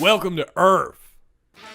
Welcome to Earth.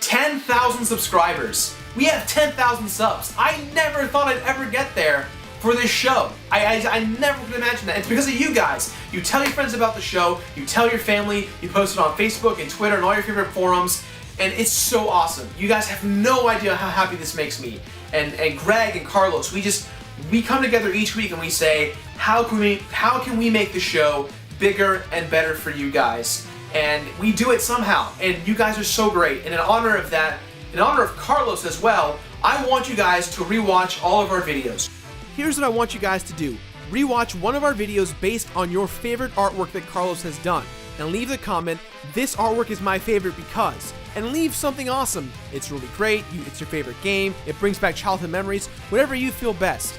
10,000 subscribers. We have 10,000 subs. I never thought I'd ever get there for this show. I never could imagine that. It's because of you guys. You tell your friends about the show, you tell your family, you post it on Facebook and Twitter and all your favorite forums, and it's so awesome. You guys have no idea how happy this makes me. And Greg and Carlos, we come together each week and we say, how can we make the show bigger and better for you guys? And we do it somehow, and you guys are so great. And in honor of that, in honor of Carlos as well, I want you guys to rewatch all of our videos. Here's what I want you guys to do. Rewatch one of our videos based on your favorite artwork that Carlos has done, and leave the comment, this artwork is my favorite because, and leave something awesome. It's really great, it's your favorite game, it brings back childhood memories, whatever you feel best.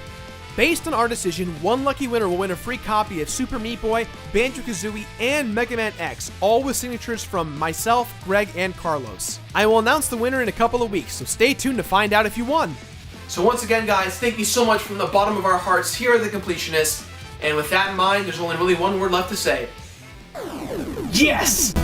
Based on our decision, one lucky winner will win a free copy of Super Meat Boy, Banjo-Kazooie, and Mega Man X, all with signatures from myself, Greg, and Carlos. I will announce the winner in a couple of weeks, so stay tuned to find out if you won. So once again, guys, thank you so much from the bottom of our hearts here at The Completionist, and with that in mind, there's only really one word left to say. Yes!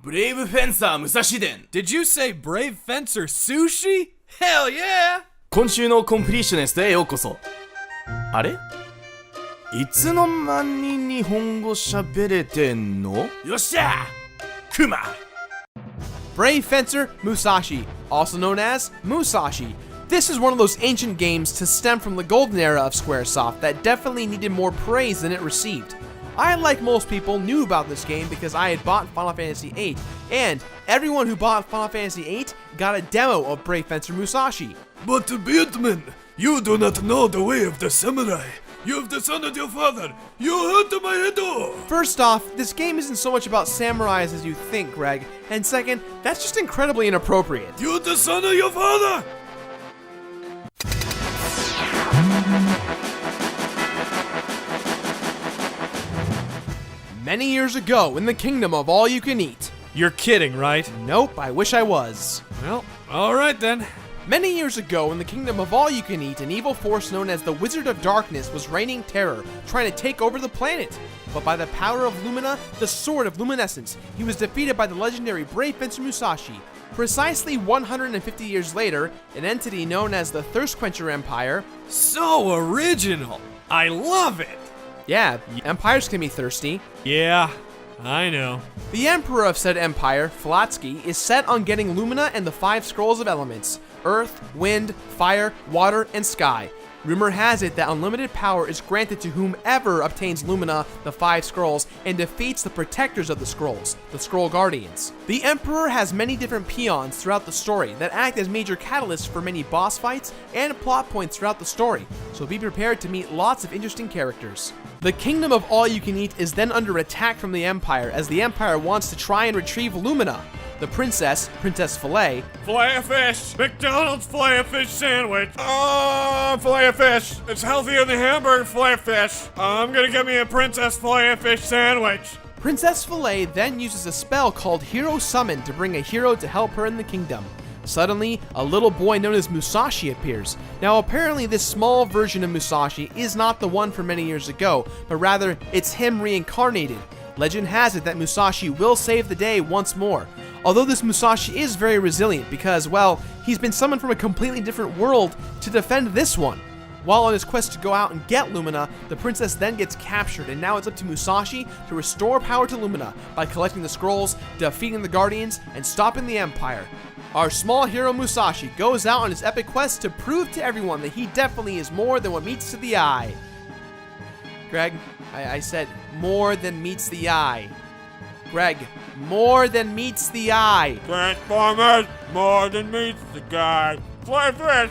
Brave Fencer Musashi Den. Did you say Brave Fencer Sushi? Hell yeah! 今週のコンプリーショニストへようこそ。あれ？いつの間に日本語喋れてんの？よっしゃ！クマ！ Brave Fencer Musashi, also known as Musashi. This is one of those ancient games to stem from the golden era of Squaresoft that definitely needed more praise than it received. I, like most people, knew about this game because I had bought Final Fantasy VIII, and everyone who bought Final Fantasy VIII got a demo of Brave Fencer Musashi. But Beatman, you do not know the way of the samurai. You have dishonored your father. You hurt my head off. First off, this game isn't so much about samurais as you think, Greg, and second, that's just incredibly inappropriate. You dishonor your father! Many years ago, in the kingdom of all you can eat. You're kidding, right? Nope, I wish I was. Well, alright then. Many years ago, in the kingdom of all you can eat, an evil force known as the Wizard of Darkness was reigning terror, trying to take over the planet. But by the power of Lumina, the Sword of Luminescence, he was defeated by the legendary Brave Fencer Musashi. Precisely 150 years later, an entity known as the Thirst Quencher Empire. So original! I love it! Yeah, empires can be thirsty. Yeah, I know. The emperor of said empire, Falatsky, is set on getting Lumina and the 5 scrolls of elements: earth, wind, fire, water, and sky. Rumor has it that unlimited power is granted to whomever obtains Lumina, the 5 scrolls, and defeats the protectors of the scrolls, the Scroll Guardians. The Emperor has many different peons throughout the story that act as major catalysts for many boss fights and plot points throughout the story, so be prepared to meet lots of interesting characters. The kingdom of all you can eat is then under attack from the Empire as the Empire wants to try and retrieve Lumina. The princess, Princess Filet, Filet-O-Fish! McDonald's Filet-O-Fish sandwich! Oh, Filet-O-Fish! It's healthier than hamburger Filet-O-Fish! I'm gonna get me a Princess Filet-O-Fish sandwich! Princess Filet then uses a spell called Hero Summon to bring a hero to help her in the kingdom. Suddenly, a little boy known as Musashi appears. Now apparently this small version of Musashi is not the one from many years ago, but rather it's him reincarnated. Legend has it that Musashi will save the day once more. Although this Musashi is very resilient because, well, he's been summoned from a completely different world to defend this one. While on his quest to go out and get Lumina, the princess then gets captured, and now it's up to Musashi to restore power to Lumina by collecting the scrolls, defeating the Guardians, and stopping the Empire. Our small hero Musashi goes out on his epic quest to prove to everyone that he definitely is more than what meets to the eye. Greg, I said more than meets the eye. Greg, more than meets the eye. Transformers, more than meets the guy. Fly fish!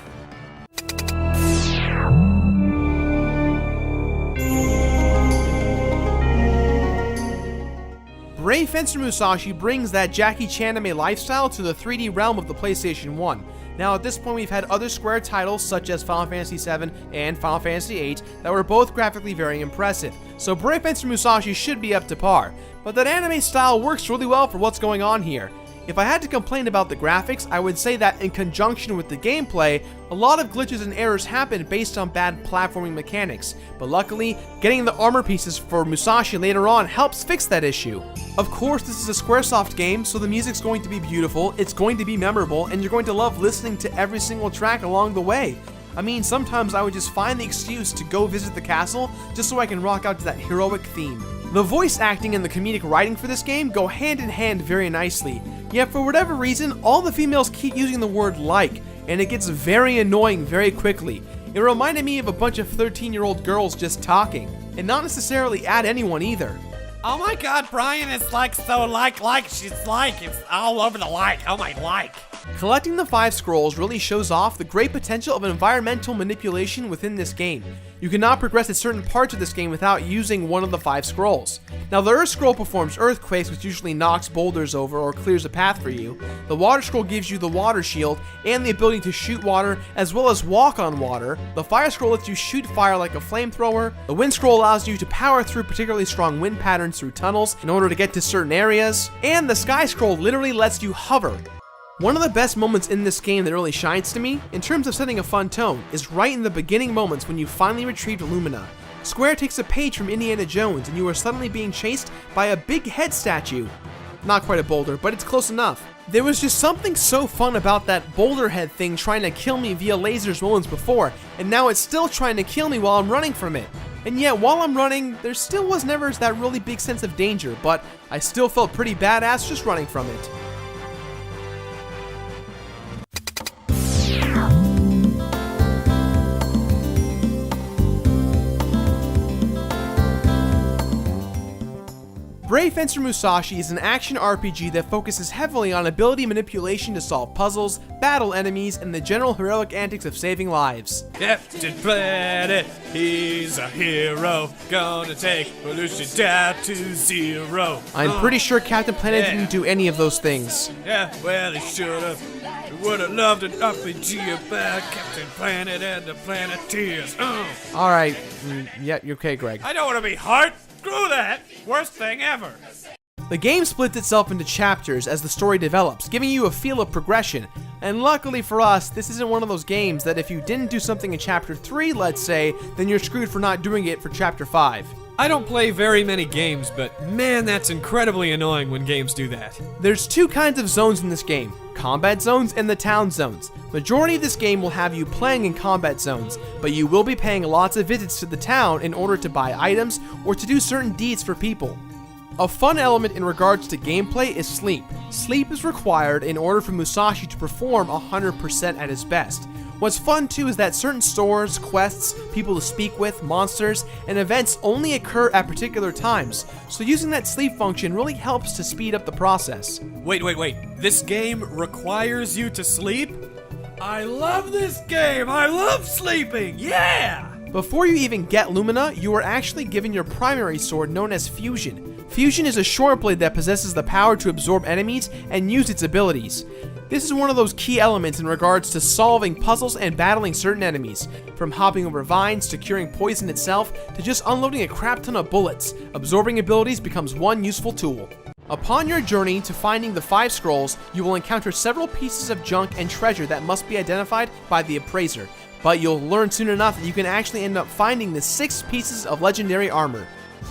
Brave Fencer Musashi brings that Jackie Chan anime lifestyle to the 3D realm of the PlayStation 1. Now at this point we've had other Square titles such as Final Fantasy VII and Final Fantasy VIII that were both graphically very impressive, so Brave Fencer Musashi should be up to par. But that anime style works really well for what's going on here. If I had to complain about the graphics, I would say that in conjunction with the gameplay, a lot of glitches and errors happen based on bad platforming mechanics, but luckily, getting the armor pieces for Musashi later on helps fix that issue. Of course, this is a Squaresoft game, so the music's going to be beautiful, it's going to be memorable, and you're going to love listening to every single track along the way. I mean, sometimes I would just find the excuse to go visit the castle just so I can rock out to that heroic theme. The voice acting and the comedic writing for this game go hand in hand very nicely, yet for whatever reason, all the females keep using the word like, and it gets very annoying very quickly. It reminded me of a bunch of 13-year-old girls just talking, and not necessarily at anyone either. Oh my god, Brian, it's like so she's like, it's all over the like, oh my like. Collecting the 5 scrolls really shows off the great potential of environmental manipulation within this game. You cannot progress at certain parts of this game without using one of the 5 scrolls. Now, the Earth Scroll performs earthquakes, which usually knocks boulders over or clears a path for you. The Water Scroll gives you the water shield and the ability to shoot water as well as walk on water. The Fire Scroll lets you shoot fire like a flamethrower. The Wind Scroll allows you to power through particularly strong wind patterns through tunnels in order to get to certain areas. And the Sky Scroll literally lets you hover. One of the best moments in this game that really shines to me, in terms of setting a fun tone, is right in the beginning moments when you finally retrieved Lumina. Square takes a page from Indiana Jones and you are suddenly being chased by a big head statue. Not quite a boulder, but it's close enough. There was just something so fun about that boulder head thing trying to kill me via lasers moments before, and now it's still trying to kill me while I'm running from it. And yet, while I'm running, there still was never that really big sense of danger, but I still felt pretty badass just running from it. Brave Fencer Musashi is an action RPG that focuses heavily on ability manipulation to solve puzzles, battle enemies, and the general heroic antics of saving lives. Captain Planet, he's a hero, gonna take pollution down to 0. I'm pretty sure Captain Planet didn't do any of those things. Yeah, well, he should've. We would've loved an RPG about Captain Planet and the Planeteers. Alright, yeah, you're okay, Greg. I don't want to be hard. Screw that! Worst thing ever! The game splits itself into chapters as the story develops, giving you a feel of progression. And luckily for us, this isn't one of those games that if you didn't do something in chapter 3, let's say, then you're screwed for not doing it for chapter 5. I don't play very many games, but man, that's incredibly annoying when games do that. There's 2 kinds of zones in this game, combat zones and the town zones. Majority of this game will have you playing in combat zones, but you will be paying lots of visits to the town in order to buy items or to do certain deeds for people. A fun element in regards to gameplay is sleep. Sleep is required in order for Musashi to perform 100% at his best. What's fun too is that certain stores, quests, people to speak with, monsters, and events only occur at particular times, so using that sleep function really helps to speed up the process. Wait. This game requires you to sleep? I love this game! I love sleeping! Yeah! Before you even get Lumina, you are actually given your primary sword known as Fusion. Fusion is a short blade that possesses the power to absorb enemies and use its abilities. This is one of those key elements in regards to solving puzzles and battling certain enemies. From hopping over vines to curing poison itself to just unloading a crap ton of bullets, absorbing abilities becomes one useful tool. Upon your journey to finding the 5 scrolls, you will encounter several pieces of junk and treasure that must be identified by the appraiser, but you'll learn soon enough that you can actually end up finding the 6 pieces of legendary armor.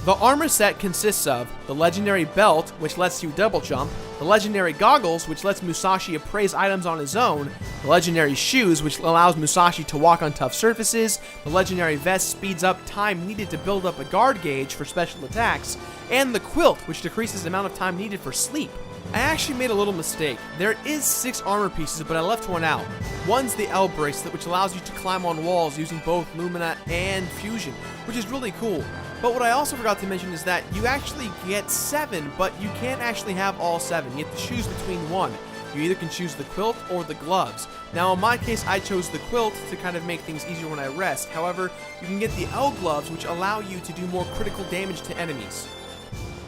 The armor set consists of the legendary belt, which lets you double jump, the legendary goggles, which lets Musashi appraise items on his own, the legendary shoes, which allows Musashi to walk on tough surfaces, the legendary vest speeds up time needed to build up a guard gauge for special attacks, and the quilt, which decreases the amount of time needed for sleep. I actually made a little mistake. There is 6 armor pieces, but I left one out. One's the L bracelet, which allows you to climb on walls using both Lumina and Fusion, which is really cool. But what I also forgot to mention is that you actually get 7, but you can't actually have all 7. You have to choose between one. You either can choose the quilt or the gloves. Now in my case, I chose the quilt to kind of make things easier when I rest. However, you can get the L gloves, which allow you to do more critical damage to enemies.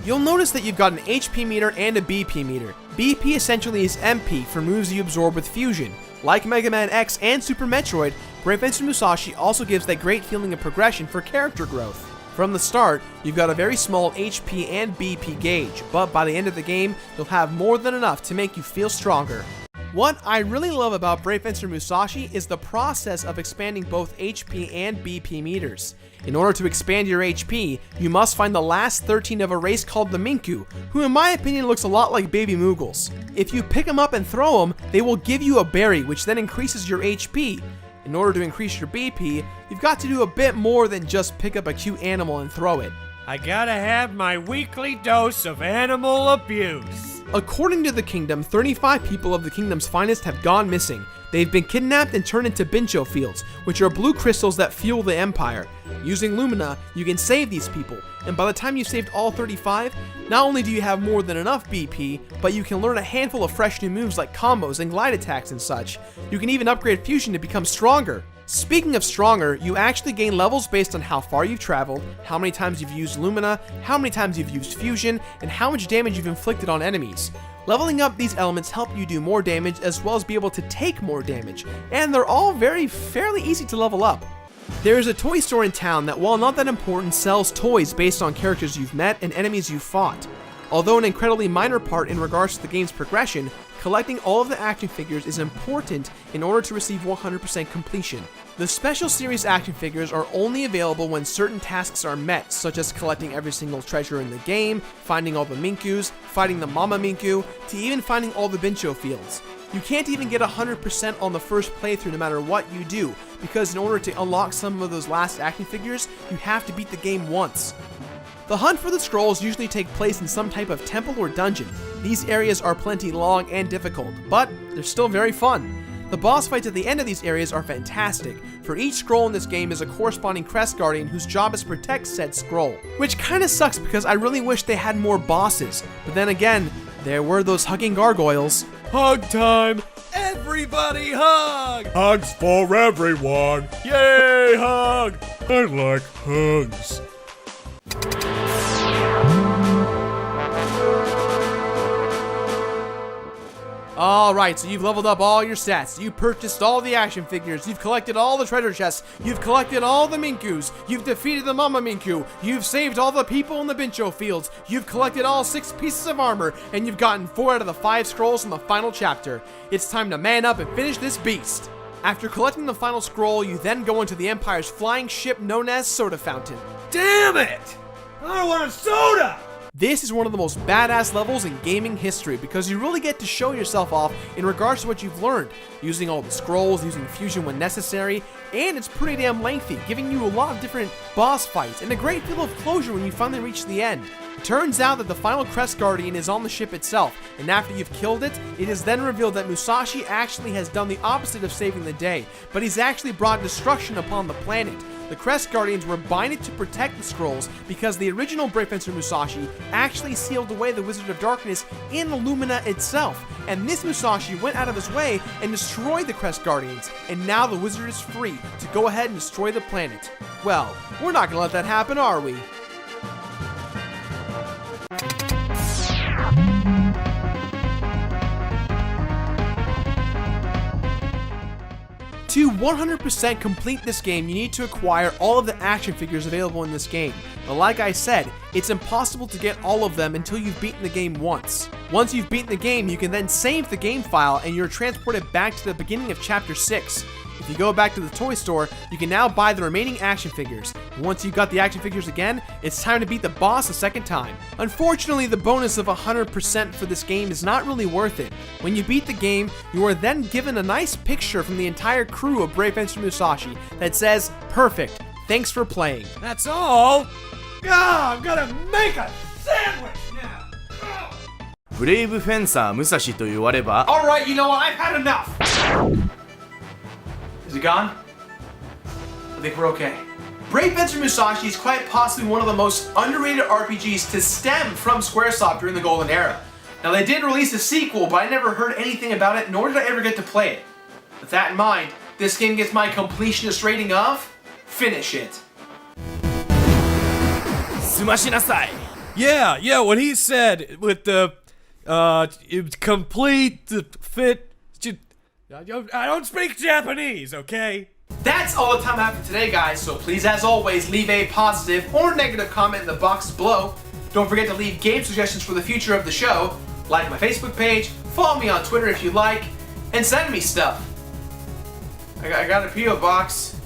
You'll notice that you've got an HP meter and a BP meter. BP essentially is MP for moves you absorb with Fusion. Like Mega Man X and Super Metroid, Brave Fencer Musashi also gives that great feeling of progression for character growth. From the start, you've got a very small HP and BP gauge, but by the end of the game, you'll have more than enough to make you feel stronger. What I really love about Brave Fencer Musashi is the process of expanding both HP and BP meters. In order to expand your HP, you must find the last 13 of a race called the Minku, who in my opinion looks a lot like baby Moogles. If you pick them up and throw them, they will give you a berry, which then increases your HP. In order to increase your BP, you've got to do a bit more than just pick up a cute animal and throw it. I gotta have my weekly dose of animal abuse. According to the kingdom, 35 people of the kingdom's finest have gone missing. They've been kidnapped and turned into Bincho fields, which are blue crystals that fuel the empire. Using Lumina, you can save these people, and by the time you've saved all 35, not only do you have more than enough BP, but you can learn a handful of fresh new moves like combos and glide attacks and such. You can even upgrade Fusion to become stronger. Speaking of stronger, you actually gain levels based on how far you've traveled, how many times you've used Lumina, how many times you've used Fusion, and how much damage you've inflicted on enemies. Leveling up these elements help you do more damage as well as be able to take more damage, and they're all fairly easy to level up. There is a toy store in town that, while not that important, sells toys based on characters you've met and enemies you've fought. Although an incredibly minor part in regards to the game's progression, collecting all of the action figures is important in order to receive 100% completion. The special series action figures are only available when certain tasks are met, such as collecting every single treasure in the game, finding all the Minkus, fighting the Mama Minku, to even finding all the Bincho fields. You can't even get 100% on the first playthrough no matter what you do, because in order to unlock some of those last action figures, you have to beat the game once. The hunt for the scrolls usually take place in some type of temple or dungeon. These areas are plenty long and difficult, but they're still very fun. The boss fights at the end of these areas are fantastic. For each scroll in this game is a corresponding crest guardian whose job is to protect said scroll. Which kinda sucks because I really wish they had more bosses. But then again, there were those hugging gargoyles. Hug time! Everybody hug! Hugs for everyone! Yay, hug! I like hugs. Alright, so you've leveled up all your stats, you've purchased all the action figures, you've collected all the treasure chests, you've collected all the Minkus, you've defeated the Mama Minku, you've saved all the people in the Bincho fields, you've collected all 6 pieces of armor, and you've gotten 4 out of the 5 scrolls in the final chapter. It's time to man up and finish this beast! After collecting the final scroll, you then go into the Empire's flying ship known as Soda Fountain. Damn it! I want a soda! This is one of the most badass levels in gaming history because you really get to show yourself off in regards to what you've learned, using all the scrolls, using fusion when necessary, and it's pretty damn lengthy, giving you a lot of different boss fights and a great feel of closure when you finally reach the end. It turns out that the final Crest Guardian is on the ship itself, and after you've killed it, it is then revealed that Musashi actually has done the opposite of saving the day, but he's actually brought destruction upon the planet. The Crest Guardians were binded to protect the scrolls because the original Brave Fencer Musashi actually sealed away the Wizard of Darkness in Lumina itself, and this Musashi went out of his way and destroyed the Crest Guardians, and now the Wizard is free to go ahead and destroy the planet. Well, we're not gonna let that happen, are we? To 100% complete this game, you need to acquire all of the action figures available in this game. But like I said, it's impossible to get all of them until you've beaten the game once. Once you've beaten the game, you can then save the game file and you're transported back to the beginning of Chapter 6. If you go back to the toy store, you can now buy the remaining action figures. And once you've got the action figures again, it's time to beat the boss a second time. Unfortunately, the bonus of 100% for this game is not really worth it. When you beat the game, you are then given a nice picture from the entire crew of Brave Fencer Musashi that says, "Perfect, thanks for playing." That's all? I'm gonna make a sandwich now! ブレイブフェンサー武蔵と言われば Alright, you know what? I've had enough! Is it gone? I think we're okay. Brave Fencer Musashi is quite possibly one of the most underrated RPGs to stem from Squaresoft during the Golden Era. Now they did release a sequel, but I never heard anything about it, nor did I ever get to play it. With that in mind, this game gets my completionist rating of... finish it. 済ましなさい Yeah, what he said with the, complete, the fit, I don't speak Japanese, okay? That's all the time I have for today, guys, so please, as always, leave a positive or negative comment in the box below. Don't forget to leave game suggestions for the future of the show, like my Facebook page, follow me on Twitter if you like, and send me stuff. I got a P.O. box,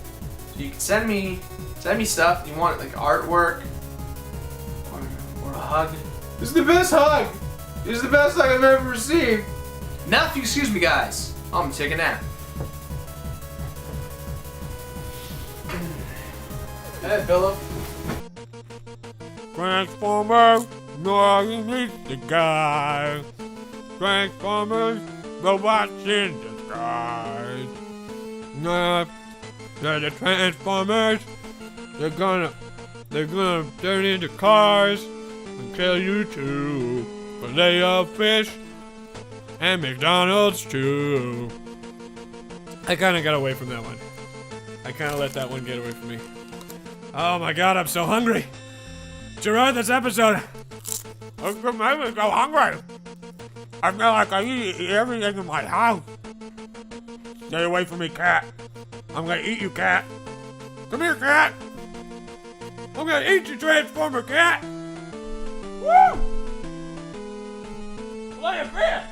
so you can send me stuff. You want like artwork, or a hug. This is the best hug! This is the best hug I've ever received. Now if you excuse me, guys, I'm gonna take a nap. Hey, Philip. Transformers, nothing needs the guy. Transformers, robots in disguise. Nah, they're the Transformers. They're gonna turn into cars and kill you too. Filet of fish and McDonald's too. I kinda got away from that one. I kinda let that one get away from me. Oh my god, I'm so hungry. To run this episode, I'm so hungry. I feel like I eat everything in my house. Stay away from me, cat. I'm gonna eat you, cat. Come here, cat. I'm gonna eat you, Transformer cat. Woo! Play a fish.